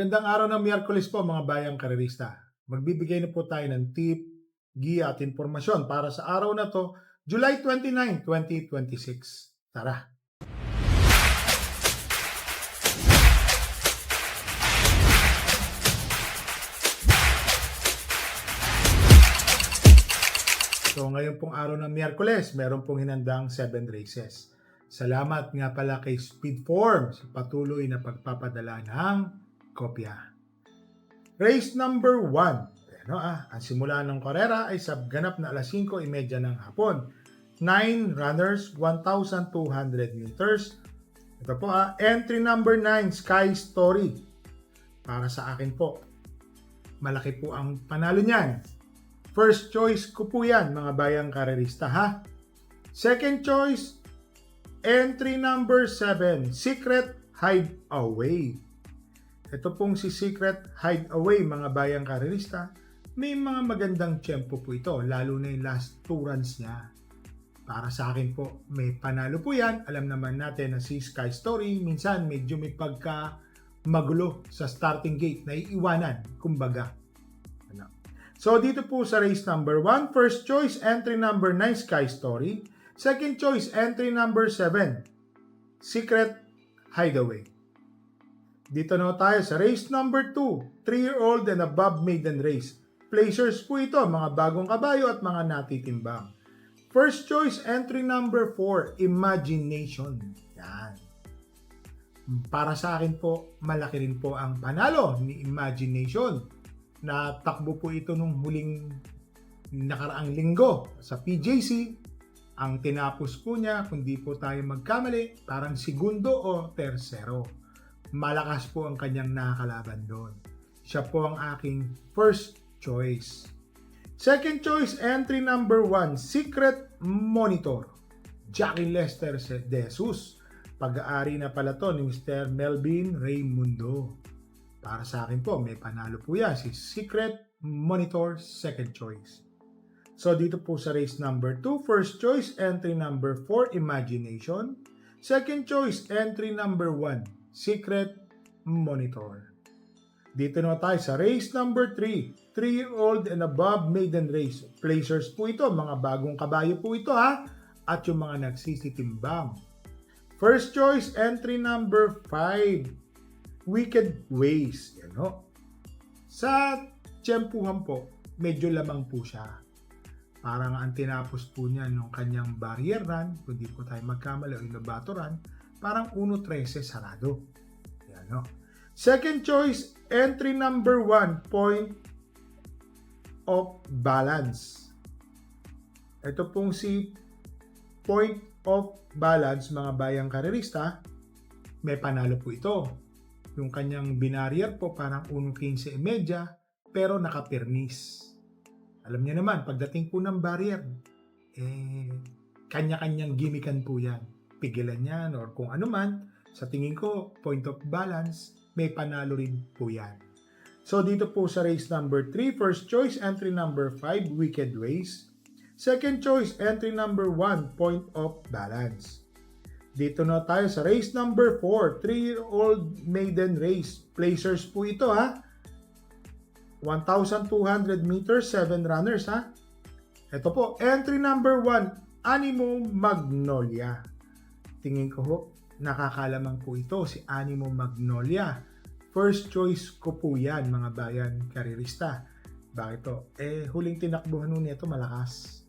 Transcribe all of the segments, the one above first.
Magandang araw ng Miyerkules po mga bayang karerista. Magbibigay na po tayo ng tip, giya at impormasyon para sa araw na to, July 29, 2026. Tara! So ngayon pong araw ng Miyerkules, meron pong hinandang 7 races. Salamat nga pala kay Speedform sa patuloy na pagpapadala ng kopya. Race number 1. Ang simula ng karera ay sa ganap na alas 5:30 ng hapon. 9 runners, 1,200 meters. Ito po entry number 9, Sky Story. Para sa akin po, malaki po ang panalo niyan. First choice ko po yan, mga bayang karerista ha. Second choice, entry number 7, Secret Hideaway. Ito pong si Secret Hideaway, mga bayang karerista, may mga magandang tiyempo po ito, lalo na yung last 2 runs niya. Para sa akin po, may panalo po yan. Alam naman natin na si Sky Story, minsan medyo may pagka magulo sa starting gate, na iiwanan, kumbaga. So dito po sa race number 1, first choice, entry number 9, Sky Story. Second choice, entry number 7, Secret Hideaway. Dito na tayo sa race number 2, 3-year-old and above maiden race. Placers po ito, mga bagong kabayo at mga natitimbang. First choice, entry number 4, Imagination. Yan. Para sa akin po, malaki rin po ang panalo ni Imagination. Natakbo po ito nung huling nakaraang linggo sa PJC. Ang tinapos po niya, kung di po tayo magkamali, parang segundo o tersero. Malakas po ang kanyang nakakalaban doon. Siya po ang aking first choice. Second choice, entry number 1, Secret Monitor. Jackie Lester de Jesus. Pag-aari na pala to ni Mr. Melvin Raymundo. Para sa akin po, may panalo po yan, si Secret Monitor, second choice. So dito po sa race number 2, first choice, entry number 4, Imagination. Second choice, entry number 1, Secret Monitor. Dito na tayo sa race number 3, 3-year-old and above maiden race. Placers po ito, mga bagong kabayo po ito ha, at yung mga nagsisitimbang. First choice, entry number 5, Wicked Ways. Sa tiyempuhan po, medyo lamang po siya. Parang ang tinapos po niya nung kanyang barrier run, kung di po tayo magkamali, o Inovato run, parang 1.13 sarado. Second choice, entry number 1, Point of Balance. Ito pong si Point of Balance, mga bayang karerista, may panalo po ito. Yung kanyang binarrier po parang 1.15 media pero nakapernis. Alam niyo naman, pagdating po ng barrier, kanya-kanyang gimikan po yan. Pigilan yan or kung ano man, sa tingin ko, point of balance, may panalo rin po yan. So dito po sa race number 3, first choice, entry number 5, Wicked Ways. Second choice, entry number 1, Point of Balance. Dito na tayo sa race number 4, 3-year-old maiden race. Placers po ito ha. 1,200 meters, 7 runners ha. Ito po, entry number 1, Animo Magnolia. Tingin ko ho, nakakalamang po ito si Animo Magnolia. First choice ko po yan, mga bayan karerista. Bakit to? Huling tinakbuhan nun ito malakas.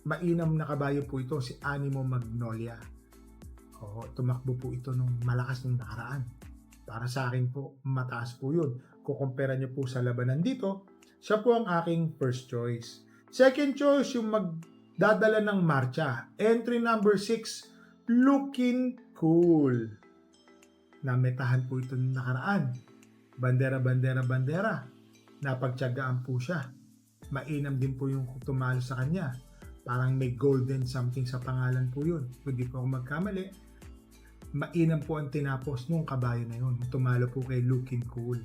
Mainam na kabayo po ito, si Animo Magnolia. Tumakbo po ito nung malakas nung nakaraan. Para sa akin po, mataas po yun. Kukumpara niyo po sa labanan dito, siya po ang aking first choice. Second choice, yung magdadala ng marcha. Entry number 6, Looking Cool. Nametahan po ito nung nakaraan. Bandera, bandera, bandera. Napagtiyagaan po siya. Mainam din po yung tumalo sa kanya. Parang may golden something sa pangalan po yun. Kung di po ako magkamali, mainam po ang tinapos nung kabayo na yun. Tumalo po kay Looking Cool.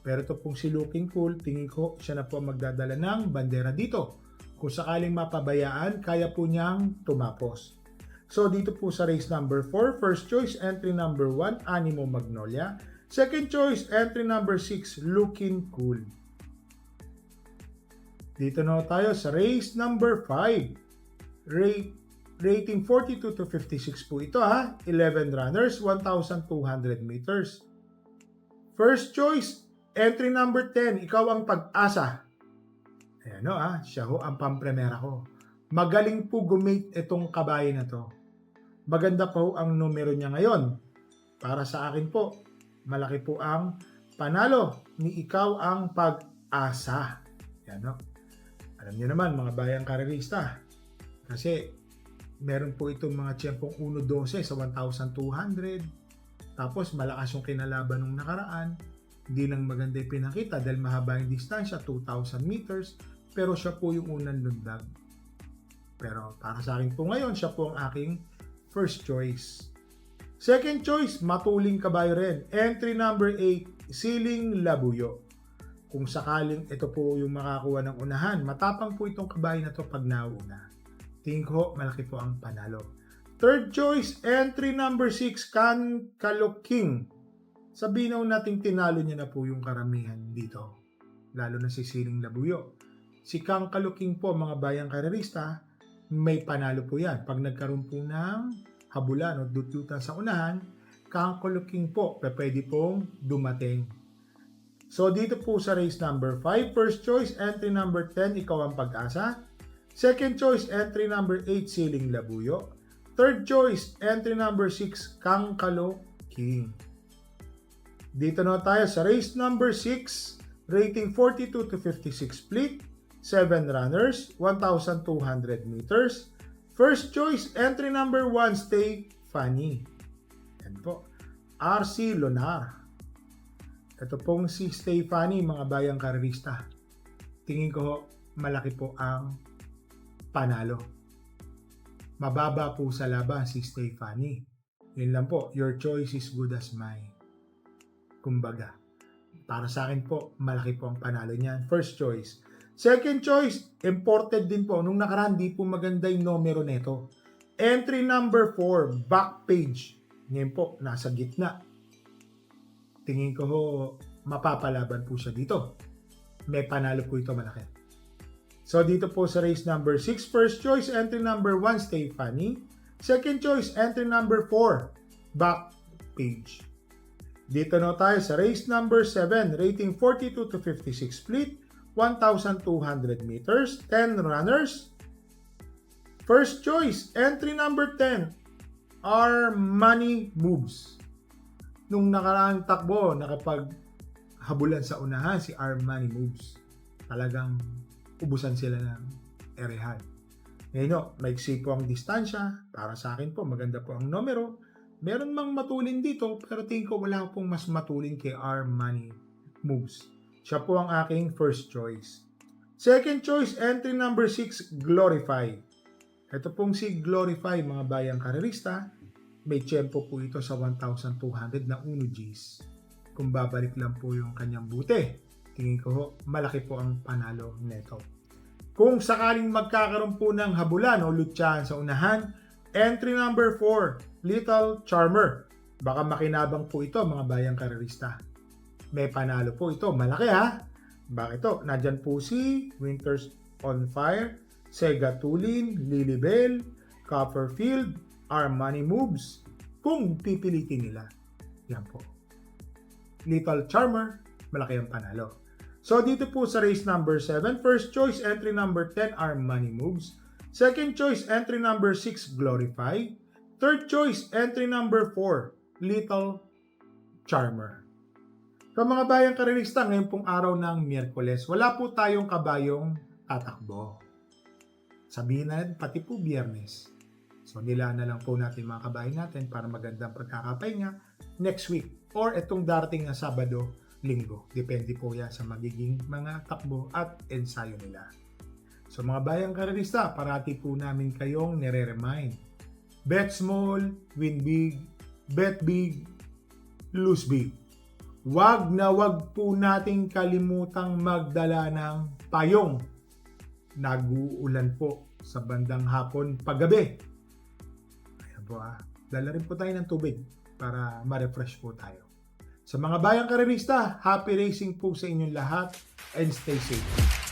Pero ito pong si Looking Cool, tingin ko siya na po magdadala ng bandera dito. Kung sakaling mapabayaan, kaya po niyang tumapos. So dito po sa race number 4, first choice, entry number 1, Animo Magnolia. Second choice, entry number 6, Looking Cool. Dito na tayo sa race number 5. Rating 42 to 56 po ito ha. 11 runners, 1,200 meters. First choice, entry number 10, Ikaw ang Pag-asa. Ayan o ha, siya ho ang pampremera ko. Magaling po gumate itong kabayo na to. Maganda po ang numero niya ngayon. Para sa akin po, malaki po ang panalo ni Ikaw ang Pag-asa. Ayan o. Alam niyo naman mga bayang karerista, kasi meron po itong mga tiyempong 1.12 sa 1,200. Tapos malakas yung kinalaban nung nakaraan. Hindi nang maganda yung pinakita dahil mahaba yung distansya, 2,000 meters. Pero siya po yung unang lundag. Pero para sa akin po ngayon, siya po ang aking first choice. Second choice, matuling kabayo rin. Entry number 8, Siling Labuyo. Kung sakaling ito po yung makakuha ng unahan, matapang po itong kabayo na to pag nauna. Tingin ko, malaki po ang panalo. Third choice, entry number 6, Kankaloking. Sabihin natin tinalo niya na po yung karamihan dito. Lalo na si Siling Labuyo. Si Kankaloking po, mga bayang karerista, may panalo po yan. Pag nagkaroon po ng habulan o dutyutan sa unahan, Kankaloking po, pwede pong dumating. So dito po sa race number 5, first choice, entry number 10, Ikaw ang Pag-asa. Second choice, entry number 8, Siling Labuyo. Third choice, entry number 6, Kankaloking. Dito na tayo sa race number 6, rating 42 to 56 split, 7 runners, 1,200 meters. First choice, entry number 1, Stay Funny. Yan po, RC Lonar. Ito pong si Stay Funny, mga bayang karerista. Tingin ko malaki po ang panalo. Mababa po sa laban si Stay Funny. Yun lang po, your choice is good as mine. Kumbaga, para sa akin po, malaki po ang panalo niyan. First choice. Second choice, imported din po. Nung nakaraan, di po maganda yung numero nito. Entry number 4, back page. Ngayon po, nasa gitna. Tingin ko ho, mapapalaban po siya dito. May panalo po ito malaki. So dito po sa race number 6, first choice, entry number 1, Stay Funny. Second choice, entry number 4, back page. Dito na tayo sa race number 7, rating 42 to 56 split, 1,200 meters, 10 runners. First choice, entry number 10, Money Moves. Nung nakaraang takbo, nakapaghabulan sa unahan si Money Moves. Talagang ubusan sila ng erehan. Ngayon, maiksi po ang distansya. Para sa akin po, maganda po ang numero. Meron mang matulin dito, pero tingin ko wala pong mas matulin kay Money Moves. Siya po ang aking first choice. Second choice, entry number 6, Glorify. Ito pong si Glorify, mga bayang karerista. May tiyempo po ito sa 1,200 na 1 Gs. Kung babalik lang po yung kanyang buti, tingin ko ho, malaki po ang panalo nito. Kung sakaling magkakaroon po ng habulan o lutsahan sa unahan, entry number 4, Little Charmer. Baka makinabang po ito, mga bayang karerista. May panalo po ito, malaki ha. Bakit ito? Nandyan po si Winters on Fire, Sega Tulin, Lilibel, Copperfield, Money Moves, kung pipilitin nila. Yan po. Little Charmer, malaki ang panalo. So dito po sa race number 7, first choice, entry number 10, Money Moves. Second choice, entry number 6, Glorify. Third choice, entry number 4, Little Charmer. So mga bayang karerista, ngayon pong araw ng Miyerkules, wala po tayong kabayong tatakbo. Sabihin na natin, pati po Biyernes. So nilaan na lang po natin mga kabayan natin para magandang pagkakapahinga next week or itong darating na Sabado, Linggo. Depende po yan sa magiging mga takbo at ensayo nila. So mga bayang karerista, parati po namin kayong nire-remind. Bet small, win big, bet big, lose big. Wag na wag po nating kalimutang magdala ng payong. Nag-uulan po sa bandang hapon paggabi. Ayan po dala rin po tayo ng tubig para ma-refresh po tayo. Sa mga bayang karerista, happy racing po sa inyong lahat and stay safe.